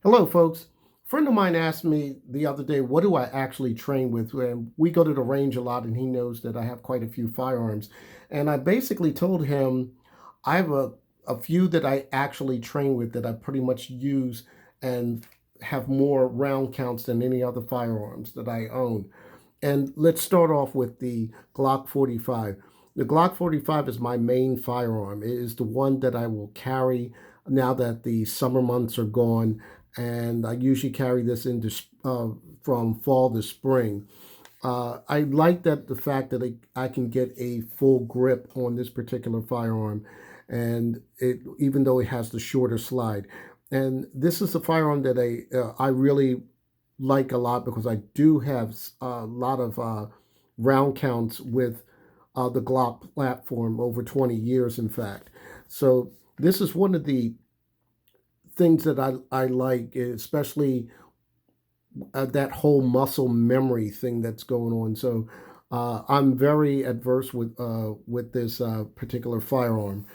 Hello, folks. A friend of mine asked me the other day, what do I actually train with? And we go to the range a lot, and he knows that I have quite a few firearms. And I basically told him I have a few that I actually train with that I pretty much use and have more round counts than any other firearms that I own. And let's start off with the Glock 45. The Glock 45 is my main firearm. It is the one that I will carry now that the summer months are gone, and I usually carry this into from fall to spring. I like that the fact that I can get a full grip on this particular firearm, and it even though it has the shorter slide. And this is a firearm that I really like a lot because I do have a lot of round counts with the Glock platform over 20 years, in fact. So this is one of the things that I like, especially that whole muscle memory thing that's going on. So I'm very adverse with this particular firearm.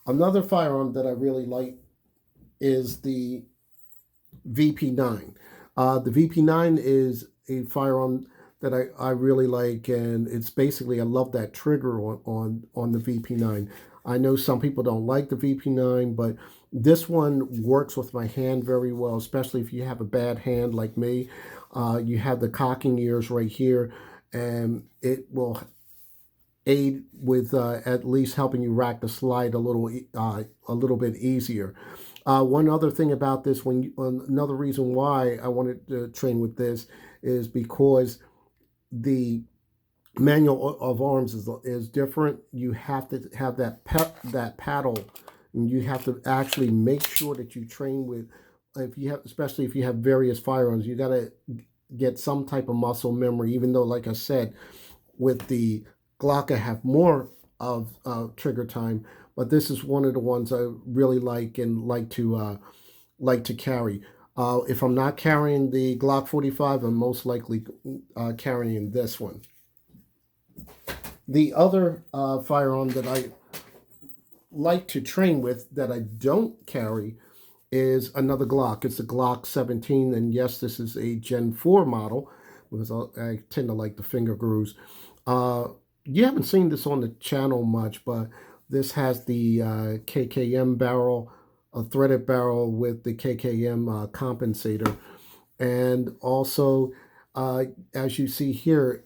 Another firearm that I really like is the VP9. The VP9 is a firearm that I really like, and it's basically I love that trigger on the VP9. I know some people don't like the VP9, but this one works with my hand very well, especially if you have a bad hand like me. You have the cocking ears right here, and it will aid with at least helping you rack the slide a little bit easier. One other thing about this, another reason why I wanted to train with this is because the manual of arms is different. You have to have that paddle, and you have to actually make sure that you train with. If you have, especially if you have various firearms, you got to get some type of muscle memory. Even though, like I said, with the Glock, I have more of trigger time, but this is one of the ones I really like and like to carry. If I'm not carrying the Glock 45, I'm most likely carrying this one. The other firearm that I like to train with that I don't carry is another Glock. It's a Glock 17, and yes, this is a Gen 4 model because I tend to like the finger grooves. Uh, you haven't seen this on the channel much, but this has the KKM barrel, a threaded barrel with the KKM compensator, and also, uh, as you see here,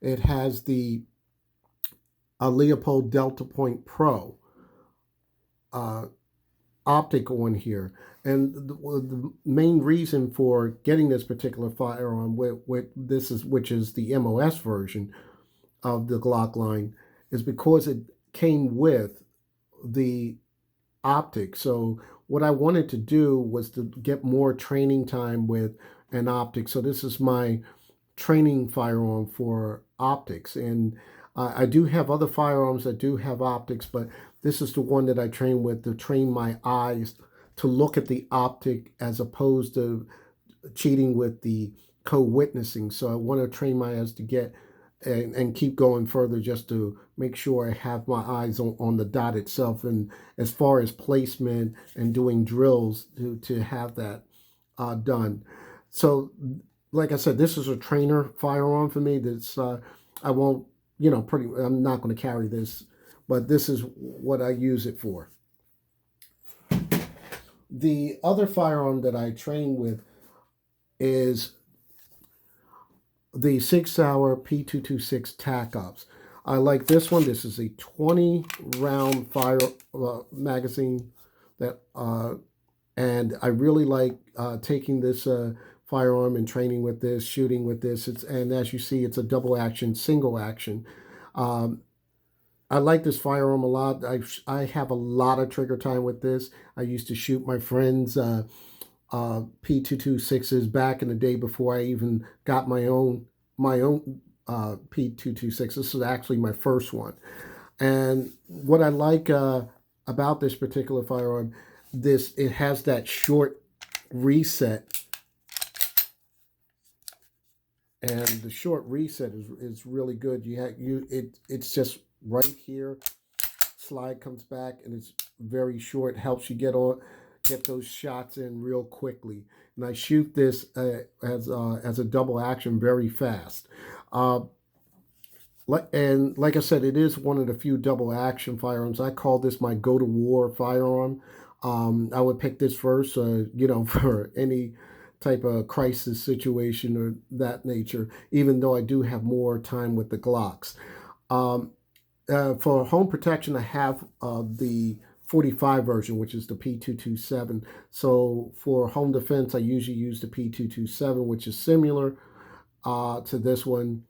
it has the Leopold Delta Point Pro uh, optic on here. And the main reason for getting this particular firearm, which is the MOS version of the Glock line, is because it came with the optic. So what I wanted to do was to get more training time with an optic. So this is my training firearm for optics. And I do have other firearms that do have optics, but this is the one that I train with to train my eyes to look at the optic as opposed to cheating with the co-witnessing. So I want to train my eyes to get and keep going further just to make sure I have my eyes on the dot itself. And as far as placement and doing drills to have that done. So, like I said, this is a trainer firearm for me. That's I won't, pretty. I'm not going to carry this, but this is what I use it for. The other firearm that I train with is the 6 Hour P226 Tac Ops. I like this one. This is a 20 round fire magazine that and I really like taking this firearm and training with this, shooting with this. And as you see, it's a double action, single action. Um, I like this firearm a lot. I have a lot of trigger time with this. I used to shoot my friends' P226s back in the day before I even got my own P226. This is actually my first one. And what I like about this particular firearm, it has that short reset, and the short reset is really good. It's just right here. Slide comes back, and it's very short. Helps you get those shots in real quickly. And I shoot this as a double action very fast. Uh, and like I said, it is one of the few double action firearms. I call this my go to war firearm. I would pick this first, for any type of crisis situation or that nature, even though I do have more time with the Glocks. Um, for home protection, I have the 45 version, which is the P227. So for home defense, I usually use the P227, which is similar to this one,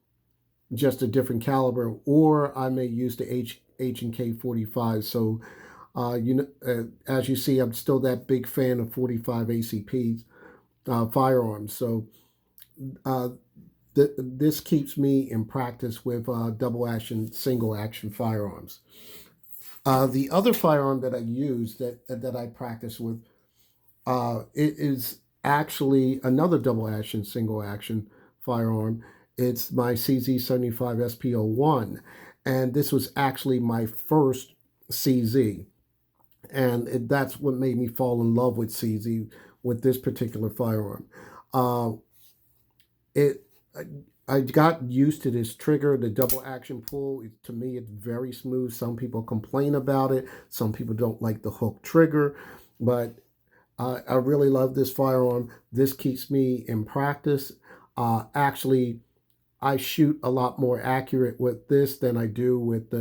just a different caliber, or I may use the and K 45. So as you see, I'm still that big fan of 45 ACPs firearms. So uh, this keeps me in practice with double action, single action firearms. The other firearm that I use that I practice with, it is actually another double action, single action firearm. It's my CZ75 SP01, and this was actually my first CZ, and that's what made me fall in love with CZ with this particular firearm. Uh, it I got used to this trigger, the double action pull. To me, it's very smooth. Some people complain about it. Some people don't like the hook trigger, but I really love this firearm. This keeps me in practice. Actually, I shoot a lot more accurate with this than I do with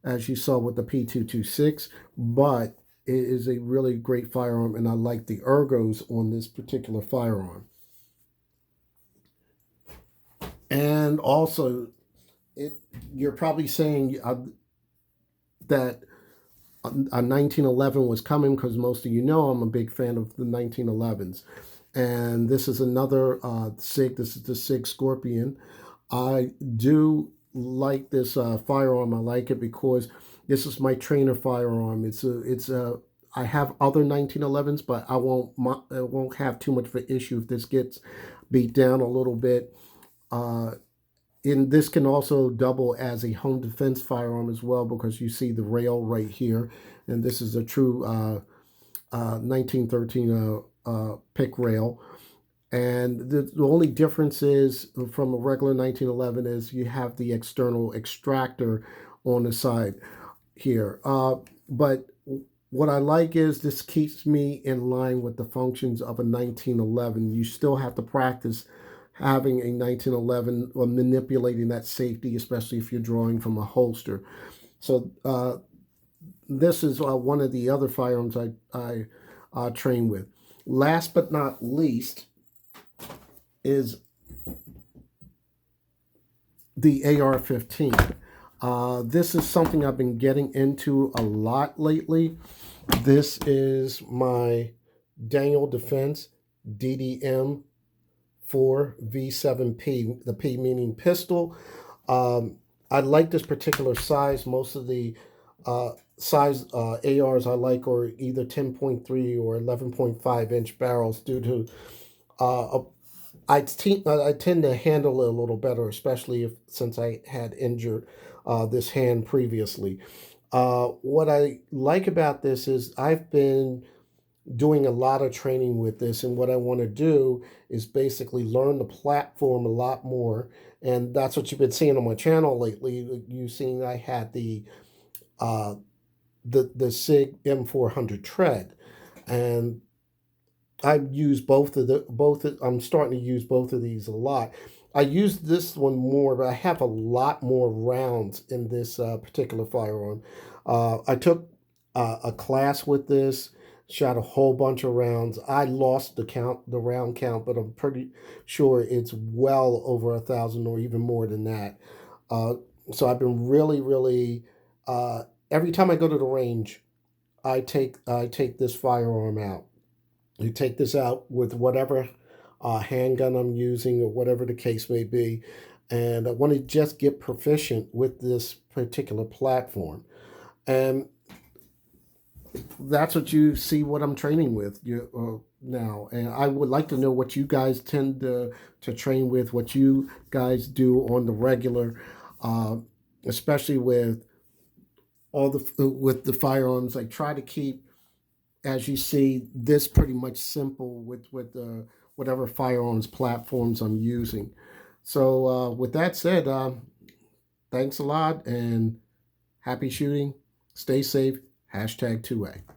as you saw with the P226, but it is a really great firearm, and I like the ergos on this particular firearm. And also, it you're probably saying that a 1911 was coming, because most of you know I'm a big fan of the 1911s. And this is another SIG. This is the SIG Scorpion. I do like this firearm. I like it because this is my trainer firearm. I have other 1911s, but I won't have too much of an issue if this gets beat down a little bit. Uh, and this can also double as a home defense firearm as well, because you see the rail right here, and this is a true 1913 pick rail. And the only difference is from a regular 1911 is you have the external extractor on the side here. But what I like is this keeps me in line with the functions of a 1911. You still have to practice having a 1911 or manipulating that safety, especially if you're drawing from a holster. So this is one of the other firearms I train with. Last but not least is the AR-15. This is something I've been getting into a lot lately. This is my Daniel Defense DDM 4 V7P, the P meaning pistol. I like this particular size. Most of the size ARs I like are either 10.3 or 11.5 inch barrels due to I tend to handle it a little better, especially since I had injured this hand previously. What I like about this is I've been doing a lot of training with this, and what I want to do is basically learn the platform a lot more, and that's what you've been seeing on my channel lately. You've seen I had uh, the SIG M400 tread, and I use I'm starting to use both of these a lot. I use this one more, but I have a lot more rounds in this particular firearm. I took a class with this, shot a whole bunch of rounds. I lost the round count, but I'm pretty sure it's well over 1,000 or even more than that. Uh, so I've been really, every time I go to the range, I take this firearm out. You take this out with whatever handgun I'm using or whatever the case may be. And I want to just get proficient with this particular platform. And that's what you see what I'm training with now. And I would like to know what you guys tend to train with, what you guys do on the regular, uh, especially with with the firearms. I try to keep as you see, this pretty much simple with whatever firearms platforms I'm using. So with that said, thanks a lot and happy shooting. Stay safe. Hashtag 2A.